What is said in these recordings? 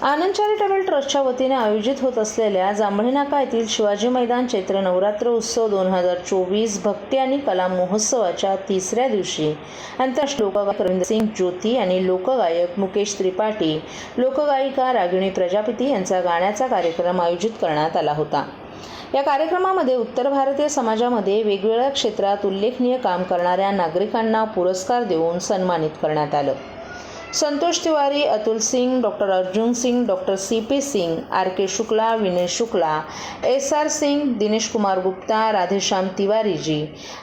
आनंद charitable ट्रस्टच्या वतीने आयोजित होत असलेल्या जांभळी नाका येथील शिवाजी मैदान चैत्र नवरात्र उत्सव 2024 भक्ती आणि कला महोत्सवाच्या तिसऱ्या दिवशी आंतरराष्ट्रीय लोकगायक रविंद्र सिंग ज्योती आणि लोकगायक मुकेश त्रिपाठी, लोकगायिका रागिणी प्रजापती यांचा गाण्याचा कार्यक्रम आयोजित करण्यात आला होता। या कार्यक्रमामध्ये उत्तर भारतीय समाजामध्ये वेगवेगळ्या क्षेत्रात उल्लेखनीय काम करणाऱ्या नागरिकांना पुरस्कार देऊन सन्मानित करण्यात आलं। Santosh Tiwari, Atul Singh, doctor Arjun Singh, doctor CP Singh, RK Shukla, Vinay Shukla, SR Singh, Dinesh Kumar Gupta, Radheshyam Tiwari ji,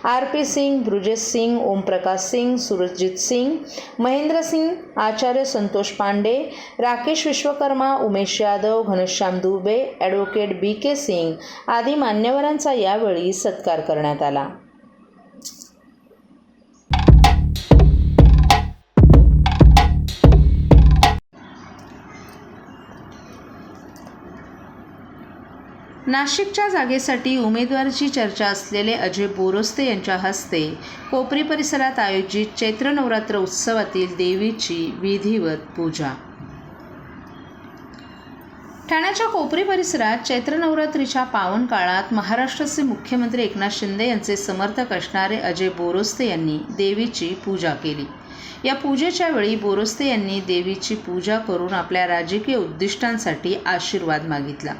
RP Singh, Brijesh Singh, Om Prakash Singh, Surjit Singh, Mahendra Singh, Acharya Santosh Pande, Rakesh Vishwakarma, Umesh Yadav, Ghanshyam Dubey, advocate BK Singh आदी मान्यवरांचा यावेळी सत्कार करण्यात आला। नाशिकच्या जागेसाठी उमेदवारीची चर्चा असलेले अजय बोरस्ते यांच्या हस्ते कोपरी परिसरात आयोजित चैत्र नवरात्र उत्सवातील देवीची विधिवत पूजा। ठाण्याच्या कोपरी परिसरात चैत्र नवरात्रीच्या पावन काळात महाराष्ट्राचे मुख्यमंत्री एकनाथ शिंदे यांचे समर्थक असणारे अजय बोरस्ते यांनी देवीची पूजा केली। या पूजेच्या वेळी बोरस्ते यांनी देवीची पूजा करून आपल्या राजकीय उद्दिष्टांसाठी आशीर्वाद मागितला।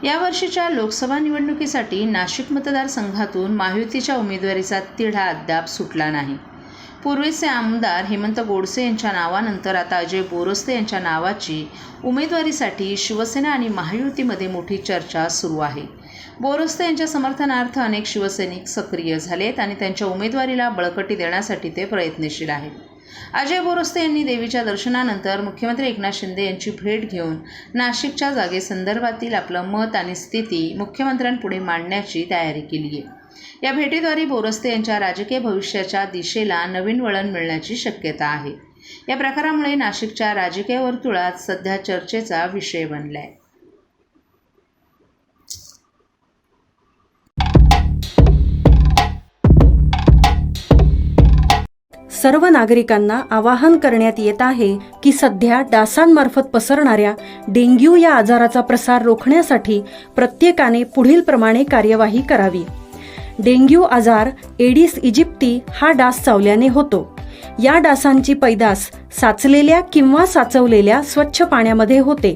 यावर्षीच्या लोकसभा निवडणुकीसाठी नाशिक मतदारसंघातून महायुतीच्या उमेदवारीचा तिढा अद्याप सुटला नाही। पूर्वीचे आमदार हेमंत गोडसे यांच्या नावानंतर आता अजय बोरस्ते यांच्या नावाची उमेदवारीसाठी शिवसेना आणि महायुतीमध्ये मोठी चर्चा सुरू आहे। बोरस्ते यांच्या समर्थनार्थ अनेक शिवसैनिक सक्रिय झालेत आणि त्यांच्या उमेदवारीला बळकटी देण्यासाठी ते प्रयत्नशील आहेत। अजय बोरस्ते यांनी देवीच्या दर्शनानंतर मुख्यमंत्री एकनाथ शिंदे यांची भेट घेऊन नाशिकच्या जागेसंदर्भातील आपलं मत आणि स्थिती मुख्यमंत्र्यांपुढे मांडण्याची तयारी केली आहे। या भेटीद्वारे बोरस्ते यांच्या राजकीय भविष्याच्या दिशेला नवीन वळण मिळण्याची शक्यता आहे। या प्रकारामुळे नाशिकच्या राजकीय वर्तुळात सध्या चर्चेचा विषय बनलाय। सर्व नागरिकांना आवाहन करण्यात येत आहे की सध्या डासांमार्फत पसरणाऱ्या डेंग्यू या आजाराचा प्रसार रोखण्यासाठी प्रत्येकाने पुढील प्रमाणे कार्यवाही करावी। डेंग्यू आजार एडिस इजिप्ती हा डास चावल्याने होतो। या डासांची पैदास साचलेल्या किंवा साचवलेल्या स्वच्छ पाण्यामध्ये होते।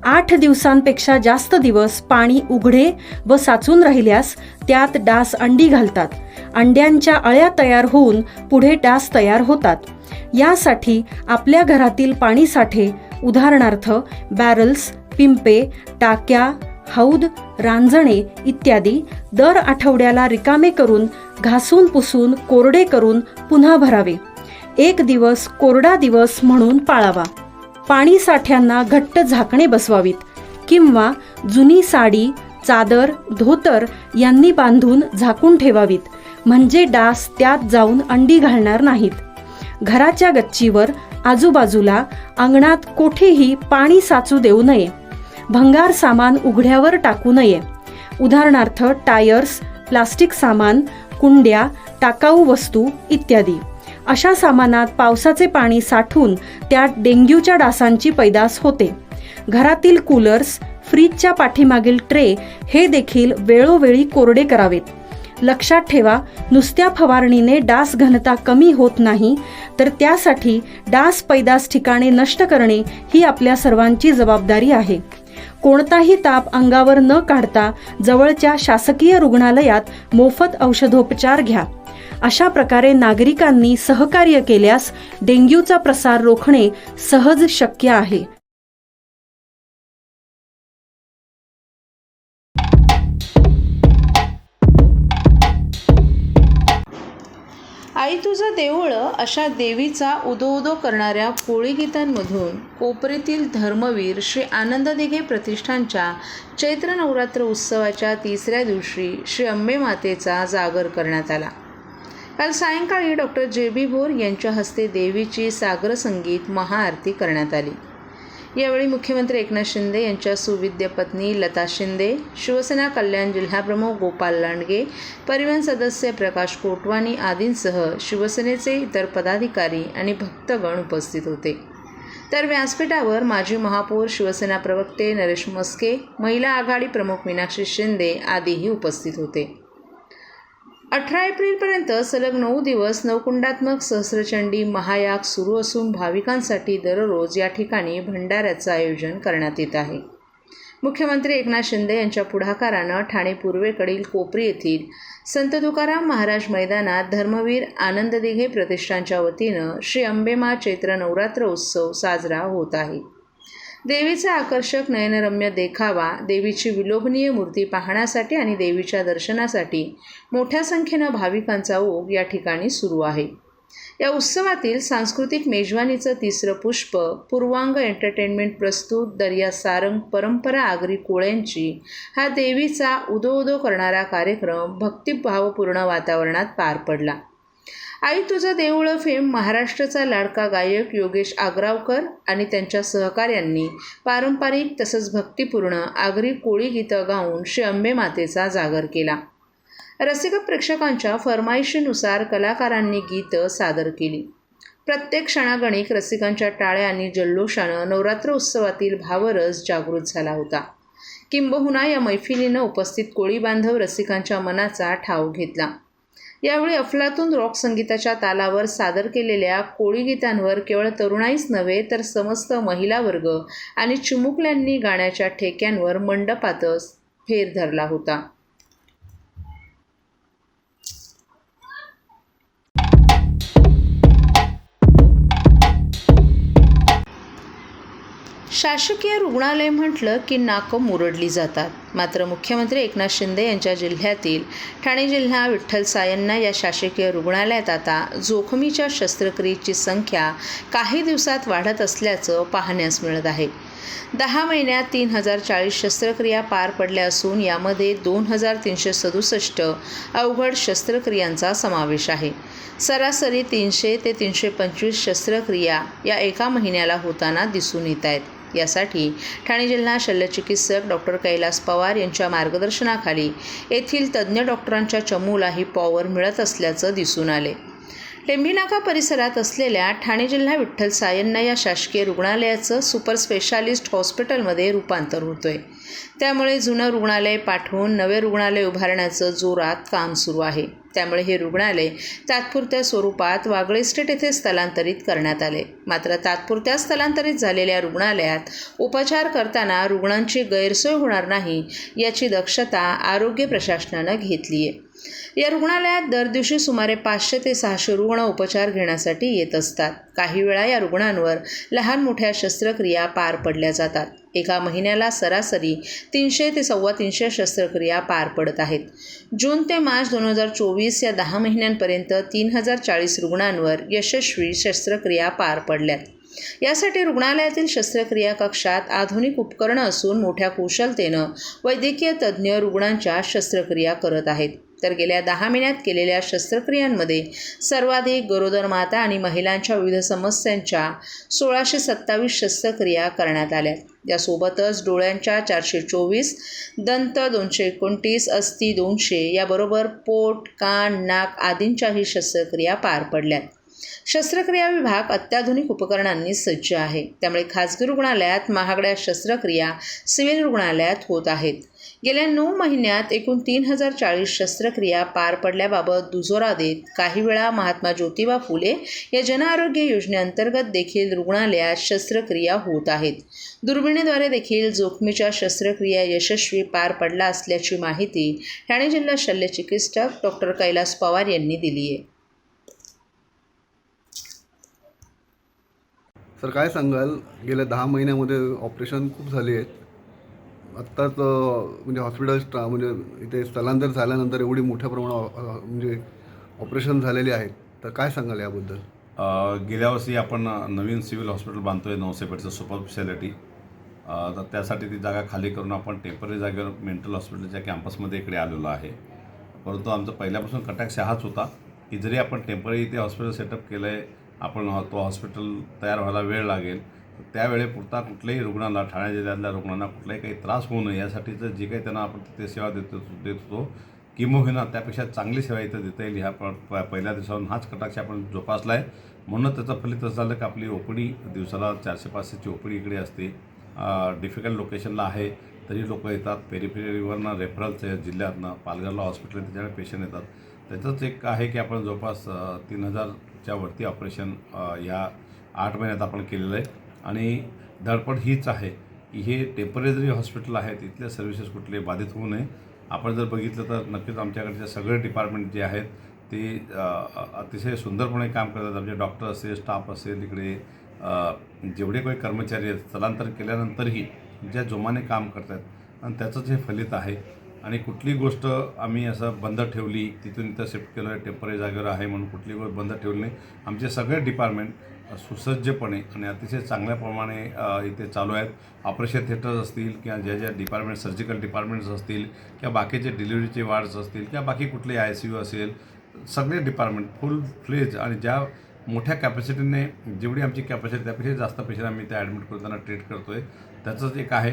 8 दिवसांपेक्षा जास्त दिवस पाणी उघडे व साचून राहिल्यास त्यात डास अंडी घालतात। अंड्यांच्या अळ्या तयार होऊन पुढे डास तयार होतात। यासाठी आपल्या घरातील पाणी साठे उदाहरणार्थ बॅरल्स, पिंपे, टाक्या, हौद, रांजणे इत्यादी दर आठवड्याला रिकामे करून घासून पुसून कोरडे करून पुन्हा भरावे। 1 दिवस कोरडा दिवस म्हणून पाळावा। पाणी साठ्यांना घट्ट झाकणे बसवावीत किंवा जुनी साडी, चादर, धोतर यांनी बांधून झाकून ठेवावीत, म्हणजे डास त्यात जाऊन अंडी घालणार नाहीत। घराच्या गच्चीवर, आजूबाजूला, अंगणात कोठेही पाणी साचू देऊ नये। भंगार सामान उघड्यावर टाकू नये, उदाहरणार्थ टायर्स, प्लास्टिक सामान, कुंड्या, टाकाऊ वस्तू इत्यादी। अशा सामानात पावसाचे पाणी साठून त्यात डेंग्यूच्या डासांची पैदास होते। घरातील कूलर्स, फ्रीजच्या पाठीमागील ट्रे हे देखील वेळोवेळी कोरडे करावेत। लक्षात ठेवा, नुसत्या फवारणीने डास घनता कमी होत नाही, तर त्यासाठी डास पैदास ठिकाणे नष्ट करणे ही आपल्या सर्वांची जबाबदारी आहे। कोणताही ताप अंगावर न काढता जवळच्या शासकीय रुग्णालयात मोफत औषधोपचार घ्या। अशा प्रकारे नागरिकांनी सहकार्य केल्यास डेंग्यूचा प्रसार रोखणे सहज शक्य आहे। आई तुझं देऊळं अशा देवीचा उदो करणाऱ्या कोळी गीतांमधून कोपरीतील धर्मवीर श्री आनंद दिघे प्रतिष्ठानच्या चैत्र नवरात्र उत्सवाच्या तिसऱ्या दिवशी श्री अंबे मातेचा जागर करण्यात आला। काल सायंकाळी डॉक्टर JB भोर यांच्या हस्ते देवीची सागर संगीत महाआरती करण्यात आली। यावेळी मुख्यमंत्री एकनाथ शिंदे यांच्या सुविद्य पत्नी लता शिंदे, शिवसेना कल्याण जिल्हाप्रमुख गोपाल लांडगे, परिवहन सदस्य प्रकाश कोटवानी आदींसह शिवसेनेचे इतर पदाधिकारी आणि भक्तगण उपस्थित होते। तर व्यासपीठावर माजी महापौर, शिवसेना प्रवक्ते नरेश मस्के, महिला आघाडी प्रमुख मीनाक्षी शिंदे आदीही उपस्थित होते. 18 एप्रिलपर्यंत सलग 9 दिवस नवकुंडात्मक सहस्रचंडी महायाग सुरू असून भाविकांसाठी दररोज या ठिकाणी भंडाऱ्याचं आयोजन करण्यात येत आहे. मुख्यमंत्री एकनाथ शिंदे यांच्या पुढाकारानं ठाणे पूर्वेकडील कोपरी येथील संत तुकाराम महाराज मैदानात धर्मवीर आनंद दिघे प्रतिष्ठानच्या वतीनं श्री अंबेमा चैत्र नवरात्र उत्सव साजरा होत आहे. देवीचा आकर्षक नयनरम्य देखावा, देवीची विलोभनीय मूर्ती पाहण्यासाठी आणि देवीच्या दर्शनासाठी मोठ्या संख्येनं भाविकांचा ओघ या ठिकाणी सुरू आहे. या उत्सवातील सांस्कृतिक मेजवानीचं तिसरं पुष्प, पूर्वांग एंटरटेनमेंट प्रस्तुत दर्या सारंग परंपरा आगरी कोळ्यांची हा देवीचा उदो करणारा कार्यक्रम भक्तिभावपूर्ण वातावरणात पार पडला. आई तुझं देऊळ फेम महाराष्ट्राचा लाडका गायक योगेश आग्रावकर आणि त्यांच्या सहकाऱ्यांनी पारंपरिक तसंच भक्तिपूर्ण आगरी कोळी गीतं गाऊन श्री अंबे मातेचा जागर केला. रसिक प्रेक्षकांच्या फरमाईशीनुसार कलाकारांनी गीतं सादर केली. प्रत्येक क्षणागणिक रसिकांच्या टाळ्या आणि जल्लोषानं नवरात्र उत्सवातील भावरस जागृत झाला होता. किंबहुना या मैफिलीनं उपस्थित कोळी बांधव रसिकांच्या मनाचा ठाव घेतला. यावेळी अफलातून रॉक संगीताच्या तालावर सादर केलेल्या कोळी गीतांवर केवळ तरुणाईच नव्हे तर समस्त महिला वर्ग आणि चिमुकल्यांनी गाण्याच्या ठेक्यांवर मंडपातच फेर धरला होता. शासकीय रुग्णालय म्हटलं की नाकं मुरडली जातात. मात्र मुख्यमंत्री एकनाथ शिंदे यांच्या जिल्ह्यातील ठाणे जिल्हा विठ्ठल सायन्ना या शासकीय रुग्णालयात आता जोखमीच्या शस्त्रक्रियेची संख्या काही दिवसात वाढत असल्याचं पाहण्यास मिळत आहे. 10 महिन्यात 3040 शस्त्रक्रिया पार पडल्या असून यामध्ये 2367 अवघड शस्त्रक्रियांचा समावेश आहे. सरासरी 300 ते 325 शस्त्रक्रिया या एका महिन्याला होताना दिसून येत आहेत. यासाठी ठाणे जिल्हा शल्यचिकित्सक डॉक्टर कैलास पवार यांच्या मार्गदर्शनाखाली येथील तज्ज्ञ डॉक्टरांच्या चमूलाही पॉवर मिळत असल्याचं दिसून आले. टेंभीनाका परिसरात असलेल्या ठाणे जिल्हा विठ्ठल सायन्ना या शासकीय रुग्णालयाचं सुपर स्पेशालिस्ट हॉस्पिटलमध्ये रूपांतर होतोय. त्यामुळे जुनं रुग्णालय पाठवून नवे रुग्णालय उभारण्याचं जोरात काम सुरू आहे. त्यामुळे हे रुग्णालय तात्पुरत्या स्वरूपात वागळे इस्टेट येथे स्थलांतरित करण्यात आले. मात्र तात्पुरत्या स्थलांतरित झालेल्या रुग्णालयात उपचार करताना रुग्णांची गैरसोय होणार नाही याची दक्षता आरोग्य प्रशासनानं घेतली आहे. या रुग्णालयात दर दिवशी सुमारे 500 ते 600 रुग्ण उपचार घेण्यासाठी येत असतात. काही वेळा या रुग्णांवर लहान मोठ्या शस्त्रक्रिया पार पडल्या जातात. एका महिन्याला सरासरी 300 ते 325 शस्त्रक्रिया पार पडत आहेत. जून ते मार्च 2024 या 10 महिन्यांपर्यंत 3040 रुग्णांवर यशस्वी शस्त्रक्रिया पार पडल्यात. यासाठी रुग्णालयातील शस्त्रक्रिया कक्षात आधुनिक उपकरणं असून मोठ्या कुशलतेनं वैद्यकीय तज्ज्ञ रुग्णांच्या शस्त्रक्रिया करत आहेत. तर गेल्या 10 महिन्यात केलेल्या शस्त्रक्रियांमध्ये सर्वाधिक गरोदर माता आणि महिलांच्या विविध समस्यांच्या 1627 शस्त्रक्रिया करण्यात आल्या. यासोबतच डोळ्यांच्या 424, दंत 229, अस्थि 200 याबरोबर पोट, कान, नाक आदींच्याही शस्त्रक्रिया पार पडल्यात. शस्त्रक्रिया विभाग अत्याधुनिक उपकरणांनी सज्ज आहे. त्यामुळे खाजगी रुग्णालयात महागड्या शस्त्रक्रिया सिव्हिल रुग्णालयात होत आहेत. गेल्या 9 महिन्यात एकूण 3040 शस्त्रक्रिया पार पडल्याबाबत दुजोरा देत काही वेळा महात्मा ज्योतिबा फुले या जनआरोग्य योजनेअंतर्गत देखील रुग्णालयात शस्त्रक्रिया होत आहेत. दुर्बिणीद्वारे देखील जोखमीच्या शस्त्रक्रिया यशस्वी पार पडला असल्याची माहिती ठाणे जिल्हा शल्यचिकित्सक डॉक्टर कैलास पवार यांनी दिली आहे. सर काय सांगाल, गेल्या 10 महिन्यामध्ये ऑपरेशन खूप झाली आहेत. आत्ताच म्हणजे हॉस्पिटल म्हणजे इथे स्थलांतर झाल्यानंतर एवढी मोठ्या प्रमाणात म्हणजे ऑपरेशन झालेली आहेत, तर काय सांगाल याबद्दल? गेल्या वर्षी आपण नवीन सिव्हिल हॉस्पिटल बांधतो आहे 900 बेडचं सुपर स्पेशालिटी. तर त्यासाठी ती जागा खाली करून आपण टेम्पररी जागेवर मेंटल हॉस्पिटलच्या कॅम्पसमध्ये इकडे आलेलो आहे. परंतु आमचा पहिल्यापासून कटाक्ष हाच होता की जरी आपण टेम्पररी इथे हॉस्पिटल सेटअप केलं आहे, आपण तो हॉस्पिटल तयार व्हायला वेळ लागेल, त्यावेळेपुरता कुठल्याही रुग्णाला, ठाणे जिल्ह्यातल्या रुग्णांना कुठलाही काही त्रास होऊ नये यासाठीचं जे काही त्यांना आपण तिथे सेवा देत होतो, किंबहुना त्यापेक्षा चांगली सेवा इथं देता येईल ह्या पहिल्या दिवसावरून हाच कटाक्ष आपण जोपासला आहे. म्हणून त्याचं फलित असं झालं की आपली ओपीडी दिवसाला 400-500ची ओपीडी इकडे असते. डिफिकल्ट लोकेशनला आहे तरी लोक येतात. पेरिफेरीवरनं रेफरल्स आहे जिल्ह्यातनं, पालघरला हॉस्पिटल त्याच्याकडे पेशंट येतात. त्याचंच एक आहे की आपण जवळपास 3000च्या वरती ऑपरेशन या 8 महिन्यात आपण केलेलं आहे. आणि धडपड हीच आहे की हे टेम्पररी जरी हॉस्पिटल आहे तिथल्या सर्व्हिसेस कुठले बाधित होऊ नये. आपण जर बघितलं तर नक्कीच आमच्याकडचे सगळे डिपार्टमेंट जे आहेत ते अतिशय सुंदरपणे काम करतात. आमचे डॉक्टर असेल, स्टाफ असेल, इकडे जेवढे काही कर्मचारी आहेत स्थलांतर केल्यानंतरही ज्या जोमाने काम करतात आणि त्याचंच हे फलित आहे. आणि कुठली गोष्ट आम्ही असं बंद ठेवली, तिथून इथं शिफ्ट केलं, टेम्पररी जागेवर आहे म्हणून कुठली गोष्ट बंद ठेवली नाही. आमचे सगळे डिपार्टमेंट सुसज्जपणे आणि अतिशय चांगल्याप्रमाणे इथे चालू आहेत. ऑपरेशन थिएटर्स असतील किंवा ज्या डिपार्टमेंट सर्जिकल डिपार्टमेंट्स असतील किंवा बाकीचे डिलिव्हरीचे वार्ड्स असतील किंवा बाकी कुठले ICU असेल, सगळे डिपार्टमेंट फुल फ्लेज आणि ज्या मोठ्या कॅपॅसिटीने जेवढी आमची कॅपॅसिटी त्यापेक्षा जास्त पेशंट आम्ही इथे ॲडमिट करून त्यांना ट्रीट करतो आहे. त्याचंच एक आहे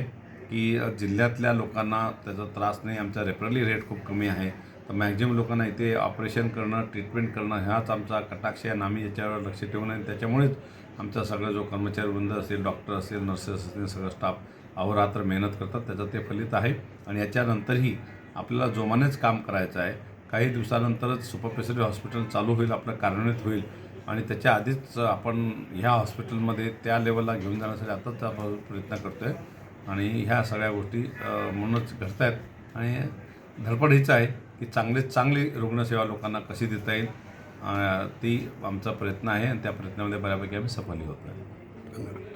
की जिल्ह्यातल्या लोकांना त्याचा त्रास नाही. आमचा रेफरली रेट खूप कमी आहे. तर मॅक्झिमम लोकांना इथे ऑपरेशन करणं, ट्रीटमेंट करणं ह्याच आमचा कटाक्ष आहे आणि आम्ही याच्यावर लक्ष ठेवून आहे. त्याच्यामुळेच आमचा सगळा जो कर्मचारी वृंद असेल, डॉक्टर असेल, नर्सेस असेल, सगळं स्टाफ अहोरात्र मेहनत करतात. त्याचं ते फलित आहे. आणि याच्यानंतरही आपल्याला जोमानेच काम करायचं आहे. काही दिवसानंतरच सुपर स्पेशालिटी हॉस्पिटल चालू होईल, आपलं कार्यान्वित होईल. आणि त्याच्या आधीच आपण ह्या हॉस्पिटलमध्ये त्या लेवलला घेऊन जाण्यासाठी आताच आपण प्रयत्न करतो आहे. आणि ह्या सगळ्या गोष्टी म्हणूनच घडत आहेत. आणि धडपड हीच आहे की चांगली रुग्णसेवा लोकांना कशी देता येईल ती आमचा प्रयत्न आहे आणि त्या प्रयत्नामध्ये बऱ्यापैकी आम्ही सफल होतो आहे. धन्यवाद.